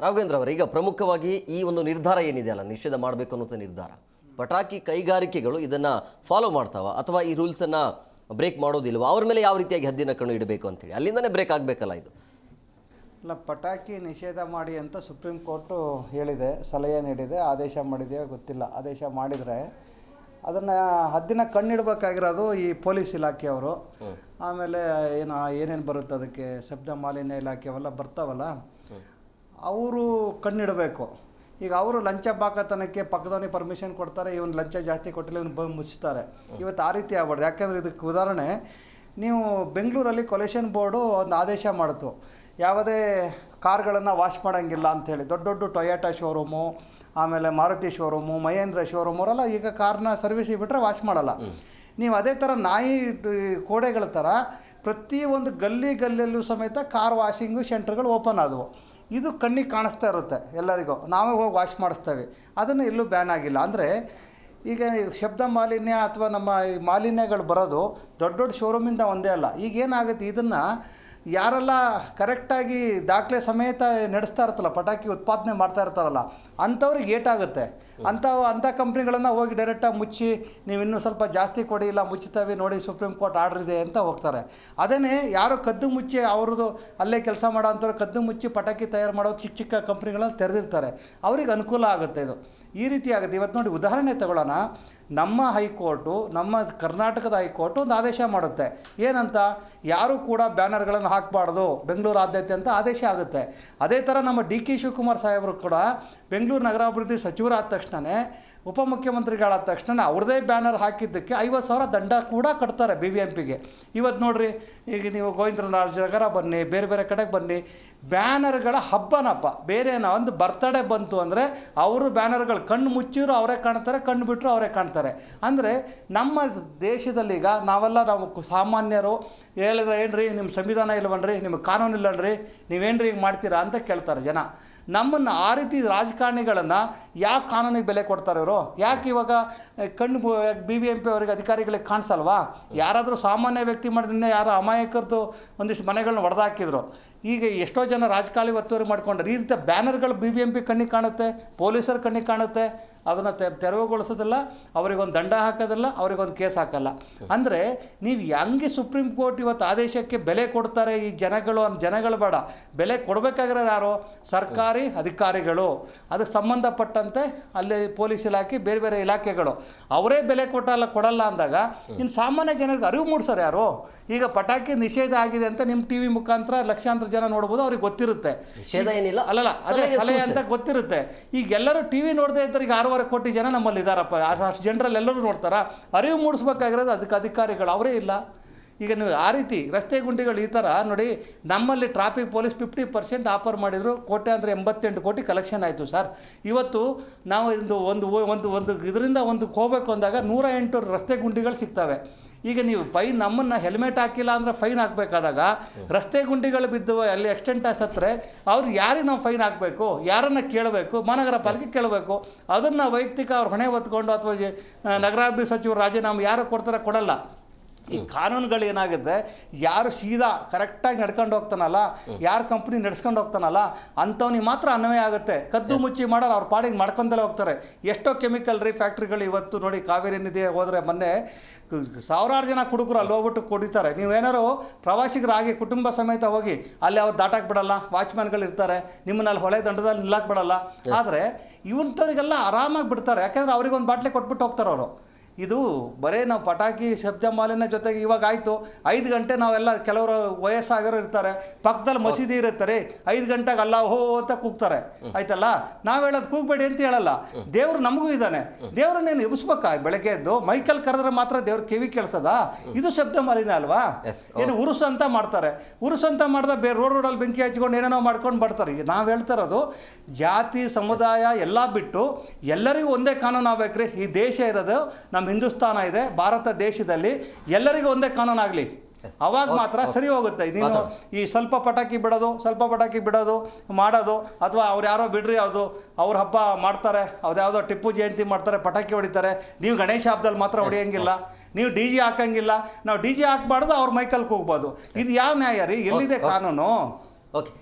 ರಾಘವೇಂದ್ರ ಅವರ ಈಗ ಪ್ರಮುಖವಾಗಿ ಈ ಒಂದು ನಿರ್ಧಾರ ಏನಿದೆ ಅಲ್ಲ, ನಿಷೇಧ ಮಾಡಬೇಕು ಅನ್ನೋ ನಿರ್ಧಾರ, ಪಟಾಕಿ ಕೈಗಾರಿಕೆಗಳು ಇದನ್ನು ಫಾಲೋ ಮಾಡ್ತಾವ ಅಥವಾ ಈ ರೂಲ್ಸನ್ನು ಬ್ರೇಕ್ ಮಾಡೋದಿಲ್ವ? ಅವ್ರ ಮೇಲೆ ಯಾವ ರೀತಿಯಾಗಿ ಹದ್ದಿನ ಕಣ್ಣು ಇಡಬೇಕು ಅಂತೇಳಿ ಅಲ್ಲಿಂದನೇ ಬ್ರೇಕ್ ಆಗಬೇಕಲ್ಲ ಇದು? ಇಲ್ಲ, ಪಟಾಕಿ ನಿಷೇಧ ಮಾಡಿ ಅಂತ ಸುಪ್ರೀಂ ಕೋರ್ಟು ಹೇಳಿದೆ, ಸಲಹೆ ನೀಡಿದೆ, ಆದೇಶ ಮಾಡಿದೆಯೋ ಗೊತ್ತಿಲ್ಲ. ಆದೇಶ ಮಾಡಿದರೆ ಅದನ್ನು ಹದ್ದಿನ ಕಣ್ಣಿಡಬೇಕಾಗಿರೋದು ಈ ಪೊಲೀಸ್ ಇಲಾಖೆಯವರು. ಆಮೇಲೆ ಏನೇನು ಬರುತ್ತೆ ಅದಕ್ಕೆ ಶಬ್ದ ಮಾಲಿನ್ಯ ಇಲಾಖೆ ಅವೆಲ್ಲ ಬರ್ತಾವಲ್ಲ, ಅವರು ಕಣ್ಣಿಡಬೇಕು. ಈಗ ಅವರು ಲಂಚ ಬಾಕತನಕ್ಕೆ ಪಕ್ಕದವನಿಗೆ ಪರ್ಮಿಷನ್ ಕೊಡ್ತಾರೆ, ಇವನು ಲಂಚ ಜಾಸ್ತಿ ಕೊಟ್ಟಿಲ್ಲ, ಇವನು ಬಂದು ಮುಚ್ತಾರೆ. ಇವತ್ತು ಆ ರೀತಿ ಆಗ್ಬಾರ್ದು. ಯಾಕೆಂದರೆ ಇದಕ್ಕೆ ಉದಾಹರಣೆ, ನೀವು ಬೆಂಗಳೂರಲ್ಲಿ ಕೊಲೇಷನ್ ಬೋರ್ಡು ಒಂದು ಆದೇಶ ಮಾಡಿತು, ಯಾವುದೇ ಕಾರ್ಗಳನ್ನು ವಾಶ್ ಮಾಡೋಂಗಿಲ್ಲ ಅಂಥೇಳಿ. ದೊಡ್ಡ ದೊಡ್ಡ ಟೊಯೋಟಾ ಶೋರೂಮು, ಆಮೇಲೆ ಮಾರುತಿ ಶೋರೂಮು, ಮಹೇಂದ್ರ ಶೋರೂಮ್ ಅವರೆಲ್ಲ ಈಗ ಕಾರ್ನ ಸರ್ವಿಸಿಗೆ ಬಿಟ್ಟರೆ ವಾಶ್ ಮಾಡಲ್ಲ. ನೀವು ಅದೇ ಥರ ನಾಯಿ ಕೋಡೆಗಳ ಥರ ಪ್ರತಿಯೊಂದು ಗಲ್ಲಿಯಲ್ಲೂ ಸಮೇತ ಕಾರ್ ವಾಷಿಂಗು ಸೆಂಟ್ರ್ಗಳು ಓಪನ್ ಆದವು. ಇದು ಕಣ್ಣಿಗೆ ಕಾಣಿಸ್ತಾ ಇರುತ್ತೆ ಎಲ್ಲರಿಗೂ, ನಾವೇ ಹೋಗಿ ವಾಶ್ ಮಾಡಿಸ್ತೇವೆ. ಅದನ್ನು ಎಲ್ಲೂ ಬ್ಯಾನ್ ಆಗಿಲ್ಲ. ಅಂದರೆ ಈಗ ಶಬ್ದ ಮಾಲಿನ್ಯ ಅಥವಾ ನಮ್ಮ ಮಾಲಿನ್ಯಗಳು ಬರೋದು ದೊಡ್ಡ ದೊಡ್ಡ ಶೋರೂಮಿಂದ ಒಂದೇ ಅಲ್ಲ. ಈಗೇನಾಗುತ್ತೆ, ಇದನ್ನು ಯಾರೆಲ್ಲ ಕರೆಕ್ಟಾಗಿ ದಾಖಲೆ ಸಮೇತ ನಡೆಸ್ತಾ ಇರ್ತಲ್ಲ, ಪಟಾಕಿ ಉತ್ಪಾದನೆ ಮಾಡ್ತಾ ಇರ್ತಾರಲ್ಲ, ಅಂಥವ್ರಿಗೆ ಏಟಾಗುತ್ತೆ. ಅಂಥ ಕಂಪ್ನಿಗಳನ್ನು ಹೋಗಿ ಡೈರೆಕ್ಟಾಗಿ ಮುಚ್ಚಿ, ನೀವು ಇನ್ನೂ ಸ್ವಲ್ಪ ಜಾಸ್ತಿ ಕೊಡಿ, ಇಲ್ಲ ಮುಚ್ಚುತ್ತವೆ ನೋಡಿ, ಸುಪ್ರೀಂ ಕೋರ್ಟ್ ಆರ್ಡ್ರ್ ಇದೆ ಅಂತ ಹೋಗ್ತಾರೆ. ಅದೇ ಯಾರು ಕದ್ದು ಮುಚ್ಚಿ ಅವ್ರದ್ದು ಅಲ್ಲೇ ಕೆಲಸ ಮಾಡೋ ಅಂಥವ್ರು ಕದ್ದು ಮುಚ್ಚಿ ಪಟಾಕಿ ತಯಾರು ಮಾಡೋ ಚಿಕ್ಕ ಚಿಕ್ಕ ಕಂಪ್ನಿಗಳನ್ನು ತೆರೆದಿರ್ತಾರೆ, ಅವ್ರಿಗೆ ಅನುಕೂಲ ಆಗುತ್ತೆ. ಇದು ಈ ರೀತಿ ಆಗುತ್ತೆ. ಇವತ್ತು ನೋಡಿ, ಉದಾಹರಣೆ ತಗೊಳ್ಳೋಣ. ನಮ್ಮ ಹೈಕೋರ್ಟು, ನಮ್ಮ ಕರ್ನಾಟಕದ ಹೈಕೋರ್ಟು ಒಂದು ಆದೇಶ ಮಾಡುತ್ತೆ. ಏನಂತ? ಯಾರೂ ಕೂಡ ಬ್ಯಾನರ್ಗಳನ್ನು ಹಾಕಬಾರ್ದು ಬೆಂಗಳೂರಾದ್ಯಂತ ಅಂತ ಆದೇಶ ಆಗುತ್ತೆ. ಅದೇ ಥರ ನಮ್ಮ DK ಶಿವಕುಮಾರ್ ಸಾಹೇಬರು ಕೂಡ ಬೆಂಗಳೂರು ನಗರಾಭಿವೃದ್ಧಿ ಸಚಿವರಾದ ತಕ್ಷಣವೇ, ಉಪಮುಖ್ಯಮಂತ್ರಿಗಳಾದ ತಕ್ಷಣ ಅವ್ರದ್ದೇ ಬ್ಯಾನರ್ ಹಾಕಿದ್ದಕ್ಕೆ 50,000 ದಂಡ ಕೂಡ ಕಟ್ತಾರೆ BBMPಗೆ. ಇವತ್ತು ನೋಡಿರಿ, ಈಗ ನೀವು ಗೋವಿಂದರಾಜನಗರ ಬನ್ನಿ, ಬೇರೆ ಬೇರೆ ಕಡೆಗೆ ಬನ್ನಿ, ಬ್ಯಾನರ್ಗಳ ಹಬ್ಬನಪ್ಪ. ಬೇರೆನೋ ಒಂದು ಬರ್ತಡೇ ಬಂತು ಅಂದರೆ ಅವರು ಬ್ಯಾನರ್ಗಳು ಕಣ್ಣು ಮುಚ್ಚಿದ್ರು ಅವರೇ ಕಾಣ್ತಾರೆ, ಕಣ್ಣು ಬಿಟ್ಟರು ಅವರೇ ಕಾಣ್ತಾರೆ. ಅಂದರೆ ನಮ್ಮ ದೇಶದಲ್ಲಿ ಈಗ ನಾವು ಸಾಮಾನ್ಯರು ಹೇಳಿದ್ರೆ, ಏನ್ರಿ ನಿಮ್ಮ ಸಂವಿಧಾನ ಇಲ್ಲವನ್ರಿ, ನಿಮಗೆ ಕಾನೂನು ಇಲ್ಲನ್ರಿ, ನೀವೇನ್ರಿ ಹಿಂಗೆ ಮಾಡ್ತೀರಾ ಅಂತ ಕೇಳ್ತಾರೆ ಜನ. ನಮ್ಮನ್ನು ಆ ರೀತಿ ರಾಜಕಾರಣಿಗಳನ್ನು ಯಾಕೆ ಕಾನೂನಿಗೆ ಬೆಲೆ ಕೊಡ್ತಾರೆ ಇವರು? ಯಾಕೆ ಇವಾಗ ಕಣ್ಣು BBMP ಅವರಿಗೆ ಅಧಿಕಾರಿಗಳಿಗೆ ಕಾಣಿಸಲ್ವಾ? ಯಾರಾದರೂ ಸಾಮಾನ್ಯ ವ್ಯಕ್ತಿ ಮಾಡಿದ್ರೆ, ಯಾರೋ ಅಮಾಯಕರದ್ದು ಒಂದಿಷ್ಟು ಮನೆಗಳನ್ನ ಹೊಡೆದಾಕಿದ್ರು. ಈಗ ಎಷ್ಟೋ ಜನ ರಾಜಕಾರಣ ಒತ್ತುವರಿ ಮಾಡ್ಕೊಂಡ್ರೆ ಈ ರೀತಿ ಬ್ಯಾನರ್ಗಳು BBMP ಕಣ್ಣಿಗೆ ಕಾಣುತ್ತೆ, ಪೊಲೀಸರ ಕಣ್ಣಿಗೆ ಕಾಣುತ್ತೆ. ಅದನ್ನು ತೆರವುಗೊಳಿಸೋದಿಲ್ಲ, ಅವರಿಗೊಂದು ದಂಡ ಹಾಕೋದಿಲ್ಲ, ಅವರಿಗೊಂದು ಕೇಸ್ ಹಾಕಲ್ಲ. ಅಂದರೆ ನೀವು ಹೆಂಗೆ ಸುಪ್ರೀಂ ಕೋರ್ಟ್ ಇವತ್ತು ಆದೇಶಕ್ಕೆ ಬೆಲೆ ಕೊಡ್ತಾರೆ ಈ ಜನಗಳು ಬೇಡ, ಬೆಲೆ ಕೊಡಬೇಕಾಗಿರೋರು ಯಾರು? ಸರ್ಕಾರಿ ಅಧಿಕಾರಿಗಳು, ಅದಕ್ಕೆ ಸಂಬಂಧಪಟ್ಟಂತೆ ಅಲ್ಲಿ ಪೊಲೀಸ್ ಇಲಾಖೆ, ಬೇರೆ ಬೇರೆ ಇಲಾಖೆಗಳು. ಅವರೇ ಬೆಲೆ ಕೊಡಲ್ಲ ಅಂದಾಗ ಇನ್ನು ಸಾಮಾನ್ಯ ಜನರಿಗೆ ಅರಿವು ಮೂಡಿಸೋರು ಯಾರು? ಈಗ ಪಟಾಕಿ ನಿಷೇಧ ಆಗಿದೆ ಅಂತ ನಿಮ್ಮ TV ಮುಖಾಂತರ ಲಕ್ಷಾಂತರ ಜನ ನೋಡ್ಬೋದು, ಅವ್ರಿಗೆ ಗೊತ್ತಿರುತ್ತೆ. ನಿಷೇಧ ಏನಿಲ್ಲ, ಅಲ್ಲಲ್ಲ, ಅದೇ ಸಲಹೆ ಅಂತ ಗೊತ್ತಿರುತ್ತೆ. ಈಗ ಎಲ್ಲರೂ TV ನೋಡದೇ ಇದ್ದರೆ, ಈಗ 6.5 ಕೋಟಿ ಜನ ನಮ್ಮಲ್ಲಿ ಇದ್ದಾರಪ್ಪ, ಅಷ್ಟು ಜನರಲ್ಲಿ ಎಲ್ಲರೂ ನೋಡ್ತಾರ? ಅರಿವು ಮೂಡಿಸ್ಬೇಕಾಗಿರೋದು ಅದಕ್ಕೆ ಅಧಿಕಾರಿಗಳು, ಅವರೇ ಇಲ್ಲ. ಈಗ ನೀವು ಆ ರೀತಿ ರಸ್ತೆ ಗುಂಡಿಗಳು ಈ ಥರ ನೋಡಿ, ನಮ್ಮಲ್ಲಿ ಟ್ರಾಫಿಕ್ ಪೊಲೀಸ್ 50% ಆಫರ್ ಮಾಡಿದರು, ಕೋಟೆ ಅಂದರೆ 88 ಕೋಟಿ ಕಲೆಕ್ಷನ್ ಆಯಿತು ಸರ್. ಇವತ್ತು ನಾವು ಒಂದು ಇದರಿಂದ ಹೋಗಬೇಕು ಅಂದಾಗ 108 ರಸ್ತೆ ಗುಂಡಿಗಳು ಸಿಗ್ತವೆ. ಈಗ ನೀವು ನಮ್ಮನ್ನು ಹೆಲ್ಮೆಟ್ ಹಾಕಿಲ್ಲ ಅಂದರೆ ಫೈನ್ ಹಾಕಬೇಕಾದಾಗ, ರಸ್ತೆ ಗುಂಡಿಗಳು ಬಿದ್ದು ಅಲ್ಲಿ ಎಕ್ಸ್ಟೆಂಟ್ ಸತ್ತರೆ ಅವ್ರು ಯಾರಿಗೆ ನಾವು ಫೈನ್ ಹಾಕಬೇಕು? ಯಾರನ್ನು ಕೇಳಬೇಕು? ಮಹಾನಗರ ಪಾಲಿಕೆ ಕೇಳಬೇಕು. ಅದನ್ನು ವೈಯಕ್ತಿಕ ಅವ್ರ ಹೊಣೆ ಹೊತ್ಕೊಂಡು, ಅಥವಾ ನಗರಾಭಿವೃದ್ಧಿ ಸಚಿವರು ರಾಜೀನಾಮೆ ಯಾರು ಕೊಡ್ತಾರೆ? ಕೊಡಲ್ಲ. ಈ ಕಾನೂನುಗಳು ಏನಾಗುತ್ತೆ, ಯಾರು ಸೀದಾ ಕರೆಕ್ಟಾಗಿ ನಡ್ಕೊಂಡು ಹೋಗ್ತಾನಲ್ಲ, ಯಾರು ಕಂಪ್ನಿ ನಡೆಸ್ಕೊಂಡು ಹೋಗ್ತಾನಲ್ಲ ಅಂಥವ್ನಿಗೆ ಮಾತ್ರ ಅನ್ವಯ ಆಗುತ್ತೆ. ಕದ್ದು ಮುಚ್ಚಿ ಮಾಡೋರು ಅವ್ರ ಪಾಡಿಗೆ ಮಾಡ್ಕೊಂಡಲ್ಲೇ ಹೋಗ್ತಾರೆ. ಎಷ್ಟೋ ಕೆಮಿಕಲ್ ಫ್ಯಾಕ್ಟ್ರಿಗಳು ಇವತ್ತು ನೋಡಿ, ಕಾವೇರಿ ನದಿ ಹೋದರೆ ಮೊನ್ನೆ ಸಾವಿರಾರು ಜನ ಕುಡುಕರು ಅಲ್ಲಿ ಹೋಗ್ಬಿಟ್ಟು ಕುಡಿತಾರೆ. ನೀವೇನಾರು ಪ್ರವಾಸಿಗರಾಗಿ ಕುಟುಂಬ ಸಮೇತ ಹೋಗಿ ಅಲ್ಲಿ ಅವ್ರು ದಾಟಕ್ಕೆ ಬಿಡಲ್ಲ, ವಾಚ್ಮ್ಯಾನ್ಗಳು ಇರ್ತಾರೆ, ನಿಮ್ಮನ್ನ ಅಲ್ಲಿ ಹೊಳೆ ದಂಡದಲ್ಲಿ ನಿಲ್ಲಕ್ಕೆ ಬಿಡಲ್ಲ. ಆದರೆ ಇವಂಥವ್ರಿಗೆಲ್ಲ ಆರಾಮಾಗಿ ಬಿಡ್ತಾರೆ, ಯಾಕೆಂದರೆ ಅವ್ರಿಗೊಂದು ಬಾಟ್ಲಿ ಕೊಟ್ಬಿಟ್ಟು ಹೋಗ್ತಾರೆ ಅವರು. ಇದು ಬರೀ ನಾವು ಪಟಾಕಿ ಶಬ್ದ ಮಾಲಿನ್ಯ ಜೊತೆಗೆ ಇವಾಗ ಆಯಿತು 5 ಗಂಟೆ ನಾವೆಲ್ಲ, ಕೆಲವರು ವಯಸ್ಸಾಗಿರೋ ಇರ್ತಾರೆ, ಪಕ್ಕದಲ್ಲಿ ಮಸೀದಿ ಇರುತ್ತಾರೆ, 5 ಗಂಟೆಗೆ ಅಲ್ಲ ಹೋ ಅಂತ ಕೂಗ್ತಾರೆ, ಆಯ್ತಲ್ಲ? ನಾವು ಹೇಳೋದು ಕೂಗಬೇಡಿ ಅಂತ ಹೇಳಲ್ಲ. ದೇವ್ರು ನಮಗೂ ಇದ್ದಾನೆ, ದೇವ್ರನ್ನೇನು ಎಬ್ಸ್ಬೇಕಾ? ಬೆಳಗ್ಗೆ ಎದ್ದು ಮೈಕಲ್ ಕರೆದ್ರೆ ಮಾತ್ರ ದೇವ್ರ ಕಿವಿ ಕೇಳಿಸೋದ? ಇದು ಶಬ್ದ ಮಾಲಿನ್ಯ ಅಲ್ವಾ? ಏನು ಉರುಸು ಅಂತ ಮಾಡ್ತಾರೆ, ಉರುಸು ಅಂತ ಮಾಡಿದ್ರೆ ಬೇರೆ ರೋಡಲ್ಲಿ ಬೆಂಕಿ ಹಚ್ಕೊಂಡು ಏನೇನೋ ಮಾಡ್ಕೊಂಡು ಬರ್ತಾರೆ. ನಾವು ಹೇಳ್ತಾ ಇರೋದು, ಜಾತಿ ಸಮುದಾಯ ಎಲ್ಲ ಬಿಟ್ಟು ಎಲ್ಲರಿಗೂ ಒಂದೇ ಕಾನೂನು ಆಗ್ಬೇಕ್ರಿ. ಈ ದೇಶ ಇರೋದು ನಮ್ಮ ಹಿಂದೂಸ್ತಾನ ಇದೆ, ಭಾರತ ದೇಶದಲ್ಲಿ ಎಲ್ಲರಿಗೂ ಒಂದೇ ಕಾನೂನು ಆಗಲಿ, ಅವಾಗ ಮಾತ್ರ ಸರಿ ಹೋಗುತ್ತೆ. ನೀನು ಈ ಸ್ವಲ್ಪ ಪಟಾಕಿ ಬಿಡೋದು ಮಾಡೋದು, ಅಥವಾ ಅವ್ರು ಯಾರೋ ಬಿಡ್ರಿ, ಅವ್ರ ಹಬ್ಬ ಮಾಡ್ತಾರೆ, ಯಾವುದೋ ಟಿಪ್ಪು ಜಯಂತಿ ಮಾಡ್ತಾರೆ, ಪಟಾಕಿ ಹೊಡಿತಾರೆ, ನೀವು ಗಣೇಶ ಹಬ್ಬದಲ್ಲಿ ಮಾತ್ರ ಹೊಡೆಯೋಂಗಿಲ್ಲ, ನೀವು DJ ಹಾಕಂಗಿಲ್ಲ, ನಾವು DJ ಹಾಕ್ಬಾರ್ದು, ಅವ್ರ ಮೈಕಲ್ ಕೂಗ್ಬೋದು. ಇದು ಯಾವ ನ್ಯಾಯ ರೀ? ಎಲ್ಲಿದೆ ಕಾನೂನು? ಓಕೆ.